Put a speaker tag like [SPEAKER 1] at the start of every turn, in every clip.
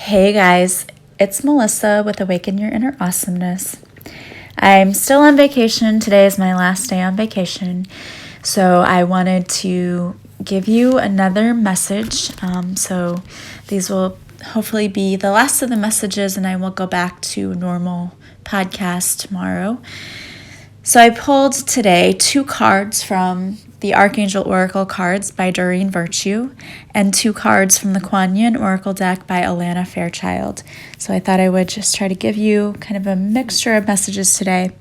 [SPEAKER 1] Hey guys, it's Melissa with Awaken Your Inner Awesomeness. I'm still on vacation. Today is my last day on vacation. So I wanted to give you another message. So these will hopefully be the last of the messages, and I will go back to normal podcast tomorrow. So I pulled today 2 cards from the Archangel Oracle cards by Doreen Virtue and 2 cards from the Kuan Yin Oracle deck by Alana Fairchild. So I thought I would just try to give you kind of a mixture of messages today.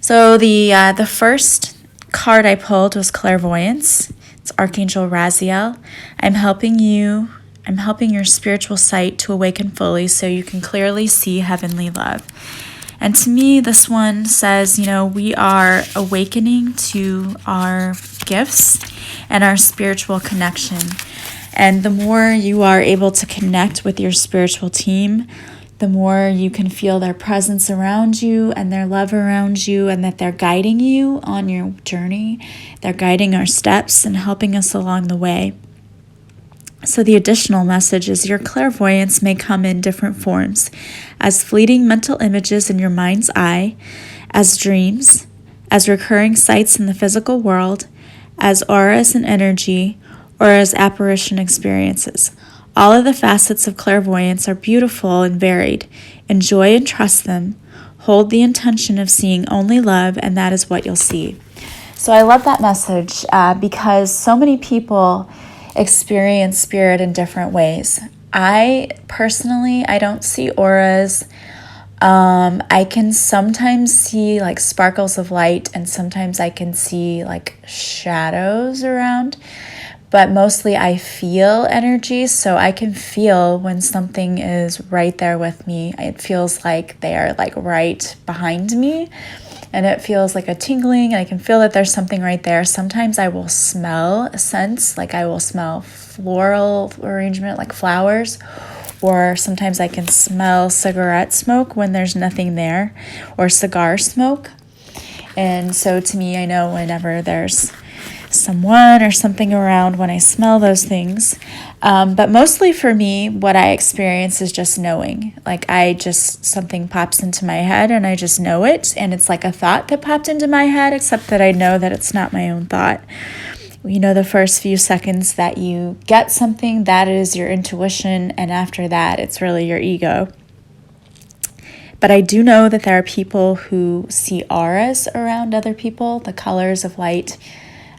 [SPEAKER 1] So the first card I pulled was Clairvoyance. It's Archangel Raziel. I'm helping your spiritual sight to awaken fully so you can clearly see heavenly love. And to me, this one says, we are awakening to our gifts and our spiritual connection. And the more you are able to connect with your spiritual team, the more you can feel their presence around you and their love around you, and that they're guiding you on your journey. They're guiding our steps and helping us along the way. So the additional message is your clairvoyance may come in different forms, as fleeting mental images in your mind's eye, as dreams, as recurring sights in the physical world, as auras and energy, or as apparition experiences. All of the facets of clairvoyance are beautiful and varied. Enjoy and trust them. Hold the intention of seeing only love, and that is what you'll see. So I love that message because so many people experience spirit in different ways. I don't see auras. I can sometimes see like sparkles of light, and sometimes I can see like shadows around, but mostly I feel energy. So I can feel when something is right there with me. It feels like they are like right behind me, and it feels like a tingling, and I can feel that there's something right there. Sometimes I will smell a scent, like I will smell floral arrangement, like flowers, or sometimes I can smell cigarette smoke when there's nothing there, or cigar smoke. And so to me, I know whenever there's someone or something around when I smell those things. But mostly for me, what I experience is just knowing. Like something pops into my head and I just know it. And it's like a thought that popped into my head, except that I know that it's not my own thought. The first few seconds that you get something, that is your intuition. And after that, it's really your ego. But I do know that there are people who see auras around other people, the colors of light.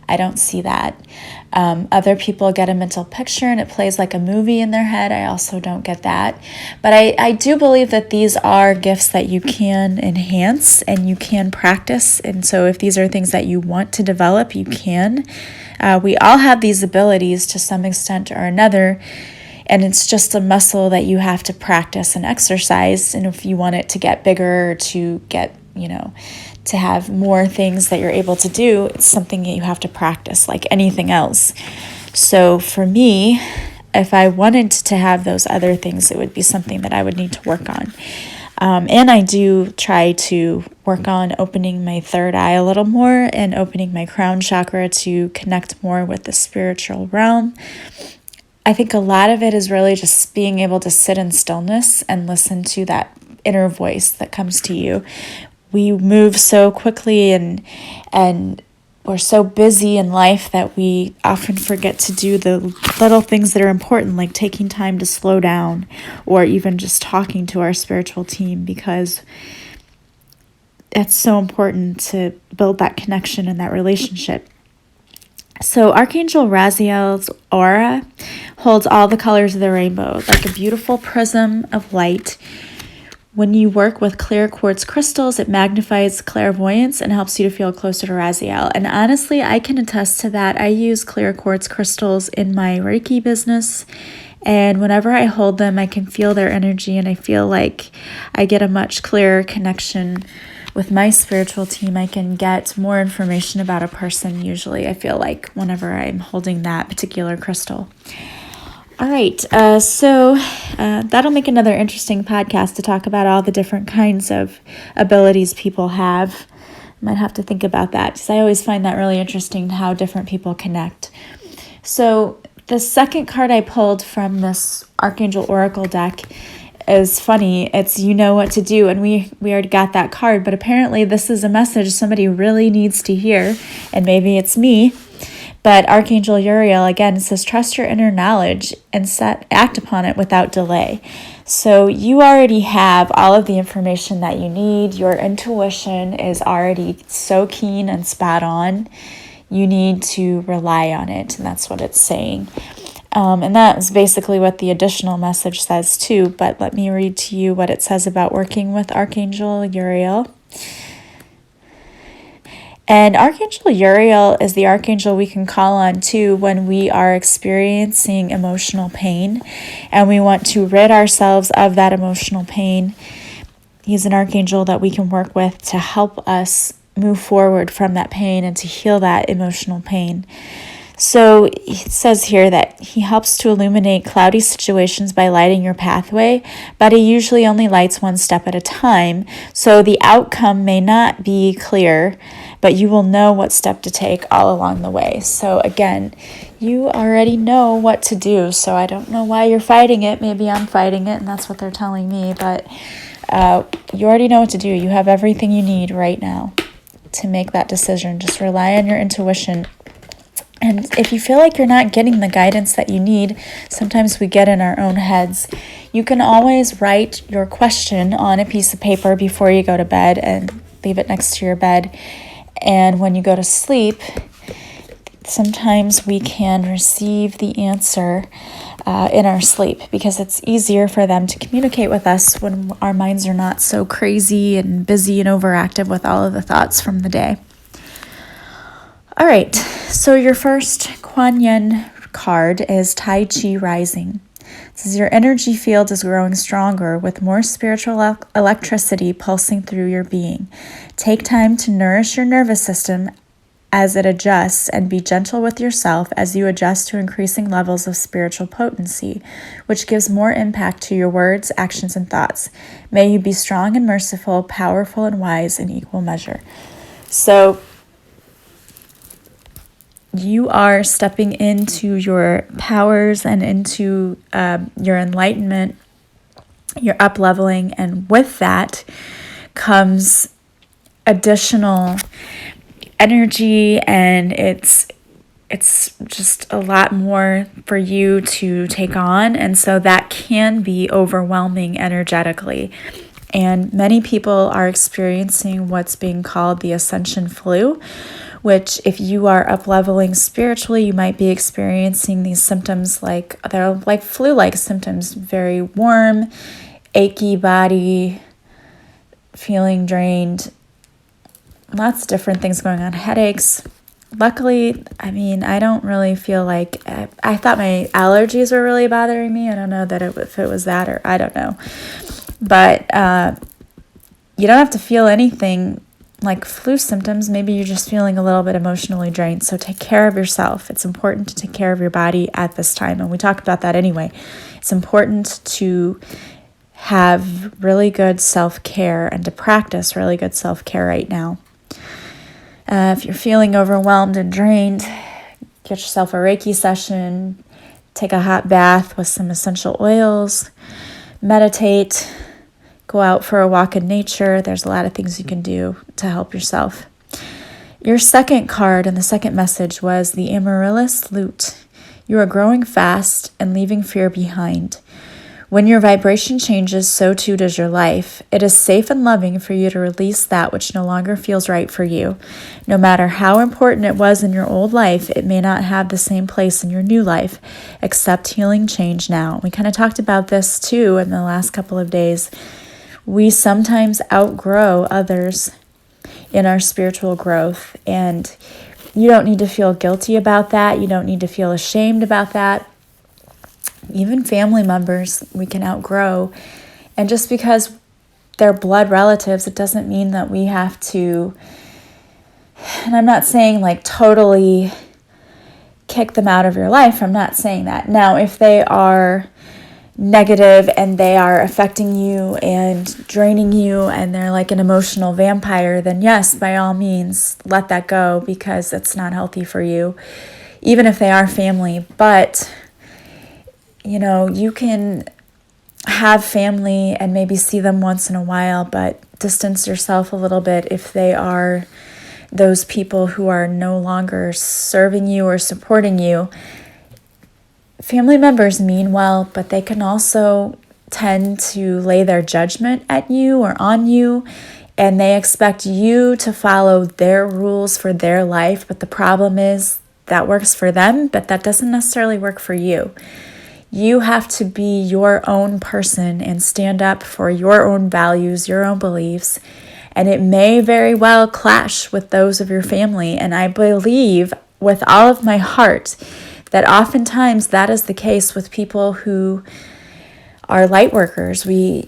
[SPEAKER 1] I don't see that. Other people get a mental picture and it plays like a movie in their head. I also don't get that. But I do believe that these are gifts that you can enhance and you can practice. And so if these are things that you want to develop, you can. We all have these abilities to some extent or another. And it's just a muscle that you have to practice and exercise. And if you want it to get bigger, or to get, to have more things that you're able to do, it's something that you have to practice like anything else. So for me, if I wanted to have those other things, it would be something that I would need to work on. And I do try to work on opening my third eye a little more and opening my crown chakra to connect more with the spiritual realm. I think a lot of it is really just being able to sit in stillness and listen to that inner voice that comes to you. We move so quickly and we're so busy in life that we often forget to do the little things that are important, like taking time to slow down or even just talking to our spiritual team, because it's so important to build that connection and that relationship. So Archangel Raziel's aura holds all the colors of the rainbow, like a beautiful prism of light. When you work with clear quartz crystals, it magnifies clairvoyance and helps you to feel closer to Raziel. And honestly, I can attest to that. I use clear quartz crystals in my Reiki business, and whenever I hold them, I can feel their energy, and I feel like I get a much clearer connection with my spiritual team. I can get more information about a person usually, I feel like, whenever I'm holding that particular crystal. All right, so that'll make another interesting podcast to talk about all the different kinds of abilities people have. I might have to think about that, because I always find that really interesting, how different people connect. So The second card I pulled from this Archangel Oracle deck is funny. It's you know what to do, and we already got that card, but apparently this is a message somebody really needs to hear, and maybe it's me. But Archangel Uriel, again, says trust your inner knowledge and act upon it without delay. So you already have all of the information that you need. Your intuition is already so keen and spot on. You need to rely on it, and that's what it's saying. And that is basically what the additional message says too, but let me read to you what it says about working with Archangel Uriel. And Archangel Uriel is the archangel we can call on too when we are experiencing emotional pain and we want to rid ourselves of that emotional pain. He's an archangel that we can work with to help us move forward from that pain and to heal that emotional pain. So it says here that he helps to illuminate cloudy situations by lighting your pathway, but he usually only lights one step at a time. So the outcome may not be clear, but you will know what step to take all along the way. So again, you already know what to do. So I don't know why you're fighting it. Maybe I'm fighting it, and that's what they're telling me. But you already know what to do. You have everything you need right now to make that decision. Just rely on your intuition. And if you feel like you're not getting the guidance that you need, sometimes we get in our own heads. You can always write your question on a piece of paper before you go to bed and leave it next to your bed. And when you go to sleep, sometimes we can receive the answer in our sleep because it's easier for them to communicate with us when our minds are not so crazy and busy and overactive with all of the thoughts from the day. All right, so your first Kuan Yin card is Tai Chi Rising. It says your energy field is growing stronger with more spiritual electricity pulsing through your being. Take time to nourish your nervous system as it adjusts and be gentle with yourself as you adjust to increasing levels of spiritual potency, which gives more impact to your words, actions, and thoughts. May you be strong and merciful, powerful and wise in equal measure. So you are stepping into your powers and into your enlightenment, your up-leveling, and with that comes additional energy, and it's just a lot more for you to take on, and so that can be overwhelming energetically. And many people are experiencing what's being called the ascension flu, which if you are up-leveling spiritually, you might be experiencing these symptoms they're like flu-like symptoms, very warm, achy body, feeling drained, lots of different things going on, headaches. Luckily, I don't really feel like, I thought my allergies were really bothering me. I don't know if it was that or I don't know. But you don't have to feel anything like flu symptoms. Maybe you're just feeling a little bit emotionally drained. So take care of yourself. It's important to take care of your body at this time. And we talked about that anyway. It's important to have really good self-care and to practice really good self-care right now. If you're feeling overwhelmed and drained, get yourself a Reiki session, take a hot bath with some essential oils, meditate, go out for a walk in nature. There's a lot of things you can do to help yourself. Your second card and the second message was the Amaryllis Lute. You are growing fast and leaving fear behind. When your vibration changes, so too does your life. It is safe and loving for you to release that which no longer feels right for you. No matter how important it was in your old life, it may not have the same place in your new life. Accept healing change now. We kind of talked about this too in the last couple of days. We sometimes outgrow others in our spiritual growth, and you don't need to feel guilty about that. You don't need to feel ashamed about that. Even family members we can outgrow, and just because they're blood relatives, it doesn't mean that we have to, and I'm not saying totally kick them out of your life. I'm not saying that. Now, if they are negative and they are affecting you and draining you and they're like an emotional vampire, then yes, by all means, let that go because it's not healthy for you. even if they are family. But, you can have family and maybe see them once in a while, but distance yourself a little bit if they are those people who are no longer serving you or supporting you. Family members mean well, but they can also tend to lay their judgment at you or on you, and they expect you to follow their rules for their life. But the problem is that works for them, but that doesn't necessarily work for you. You have to be your own person and stand up for your own values, your own beliefs, and it may very well clash with those of your family. And I believe with all of my heart that oftentimes that is the case with people who are light workers. We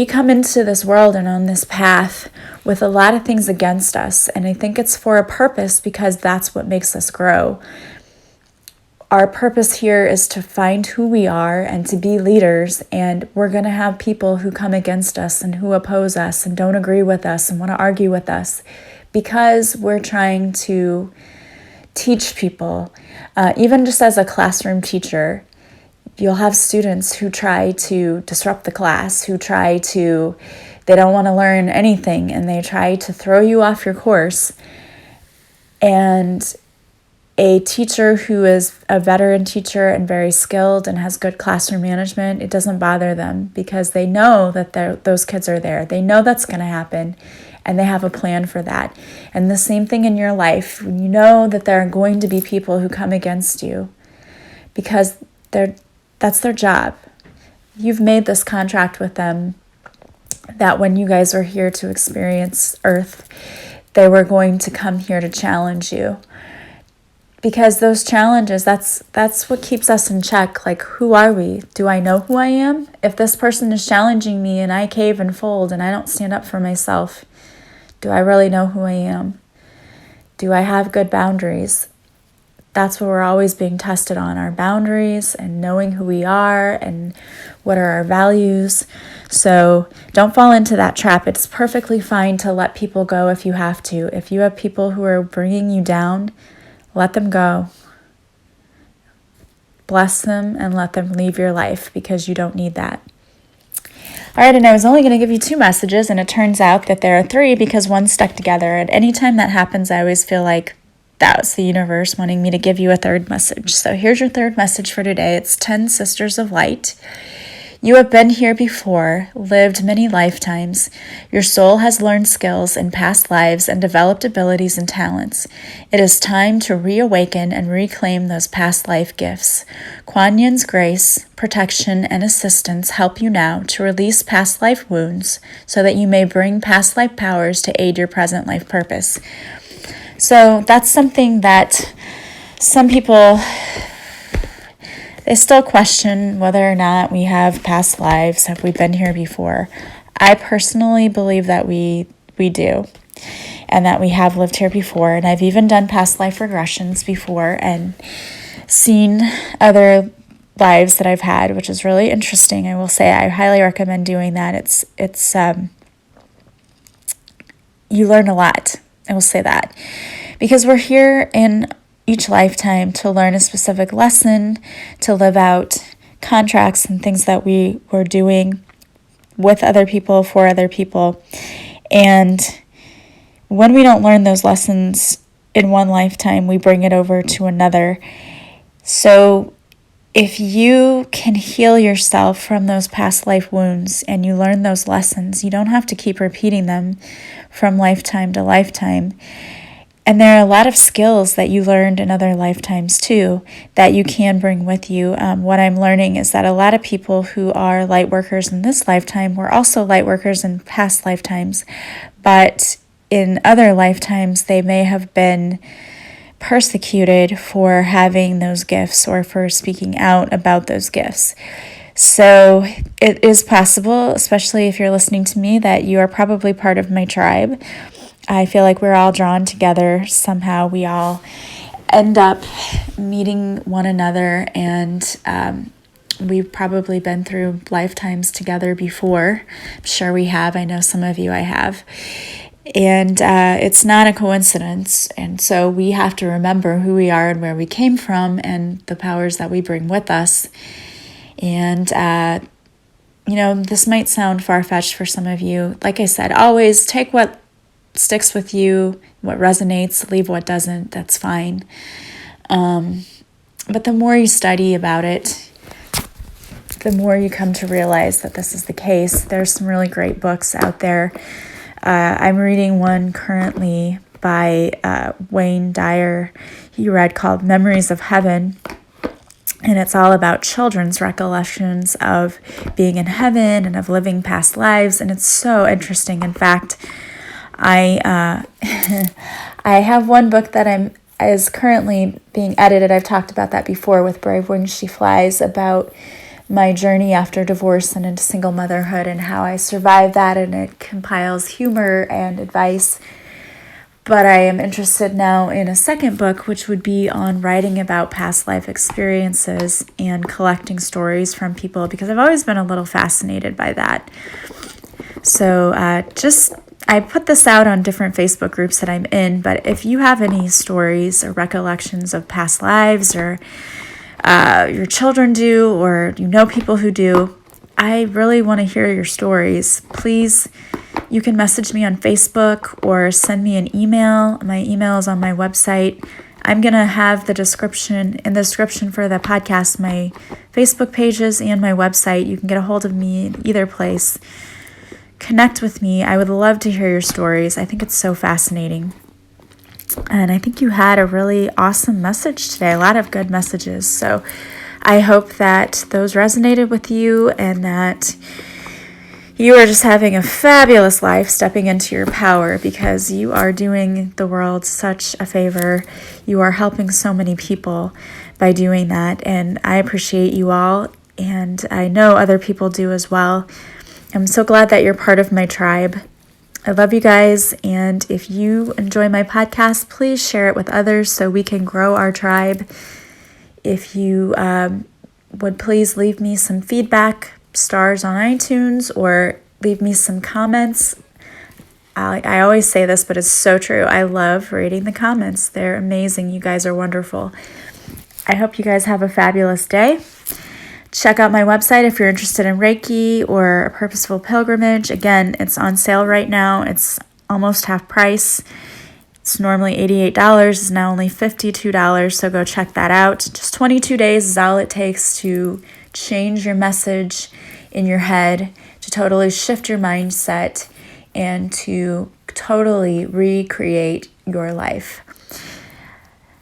[SPEAKER 1] come into this world and on this path with a lot of things against us. And I think it's for a purpose, because that's what makes us grow. Our purpose here is to find who we are and to be leaders. And we're going to have people who come against us and who oppose us and don't agree with us and want to argue with us, because we're trying to teach people. Even just as a classroom teacher, you'll have students who try to disrupt the class, they don't want to learn anything, and they try to throw you off your course. And a teacher who is a veteran teacher and very skilled and has good classroom management, it doesn't bother them, because they know that those kids are there. They know that's going to happen, and they have a plan for that. And the same thing in your life. You know that there are going to be people who come against you, because that's their job. You've made this contract with them that when you guys are here to experience Earth, they were going to come here to challenge you. Because those challenges, that's what keeps us in check. Like, who are we? Do I know who I am? If this person is challenging me and I cave and fold and I don't stand up for myself, do I really know who I am? Do I have good boundaries? That's what we're always being tested on, our boundaries and knowing who we are and what are our values. So don't fall into that trap. It's perfectly fine to let people go if you have to. If you have people who are bringing you down, let them go. Bless them and let them leave your life, because you don't need that. All right, and I was only going to give you 2 messages, and it turns out that there are 3 because one stuck together. And anytime that happens, I always feel like that was the universe wanting me to give you a 3rd message. So here's your 3rd message for today. It's 10 Sisters of Light. You have been here before, lived many lifetimes. Your soul has learned skills in past lives and developed abilities and talents. It is time to reawaken and reclaim those past life gifts. Kuan Yin's grace, protection, and assistance help you now to release past life wounds so that you may bring past life powers to aid your present life purpose. So that's something that some people, they still question whether or not we have past lives. Have we been here before? I personally believe that we do, and that we have lived here before. And I've even done past life regressions before and seen other lives that I've had, which is really interesting. I will say I highly recommend doing that. It's you learn a lot. I will say that, because we're here in each lifetime to learn a specific lesson, to live out contracts and things that we were doing with other people, for other people. And when we don't learn those lessons in one lifetime, we bring it over to another. So if you can heal yourself from those past life wounds and you learn those lessons, you don't have to keep repeating them from lifetime to lifetime. And there are a lot of skills that you learned in other lifetimes too that you can bring with you. What I'm learning is that a lot of people who are light workers in this lifetime were also light workers in past lifetimes, but in other lifetimes they may have been persecuted for having those gifts or for speaking out about those gifts. So it is possible, especially if you're listening to me, that you are probably part of my tribe. I feel like we're all drawn together somehow. We all end up meeting one another, and we've probably been through lifetimes together before. I'm sure we have. I know some of you I have. And it's not a coincidence. And so we have to remember who we are and where we came from and the powers that we bring with us. And, this might sound far-fetched for some of you. Like I said, always take what sticks with you, what resonates, leave what doesn't. That's fine. But the more you study about it, the more you come to realize that this is the case. There's some really great books out there. I'm reading one currently by Wayne Dyer. He read called Memories of Heaven. And it's all about children's recollections of being in heaven and of living past lives. And it's so interesting. In fact, I have one book that is currently being edited. I've talked about that before with Brave Wings She Flies, about my journey after divorce and into single motherhood and how I survived that. And it compiles humor and advice. But I am interested now in a second book, which would be on writing about past life experiences and collecting stories from people, because I've always been a little fascinated by that. So I put this out on different Facebook groups that I'm in, but if you have any stories or recollections of past lives, or your children do, or you know people who do, I really want to hear your stories. Please, you can message me on Facebook or send me an email. My email is on my website. I'm going to have in the description for the podcast, my Facebook pages and my website. You can get a hold of me in either place. Connect with me. I would love to hear your stories. I think it's so fascinating. And I think you had a really awesome message today, a lot of good messages. So I hope that those resonated with you and that you are just having a fabulous life, stepping into your power, because you are doing the world such a favor. You are helping so many people by doing that, and I appreciate you all, and I know other people do as well. I'm so glad that you're part of my tribe. I love you guys, and if you enjoy my podcast, please share it with others so we can grow our tribe. If you would please leave me some feedback, stars on iTunes, or leave me some comments. I always say this, but it's so true. I love reading the comments. They're amazing. You guys are wonderful. I hope you guys have a fabulous day. Check out my website if you're interested in Reiki or a purposeful pilgrimage. Again, it's on sale right now. It's almost half price. It's normally $88. It's now only $52, so go check that out. Just 22 days is all it takes to change your message in your head, to totally shift your mindset, and to totally recreate your life.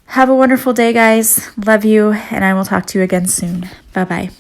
[SPEAKER 1] Have a wonderful day, guys. Love you, and I will talk to you again soon. Bye-bye.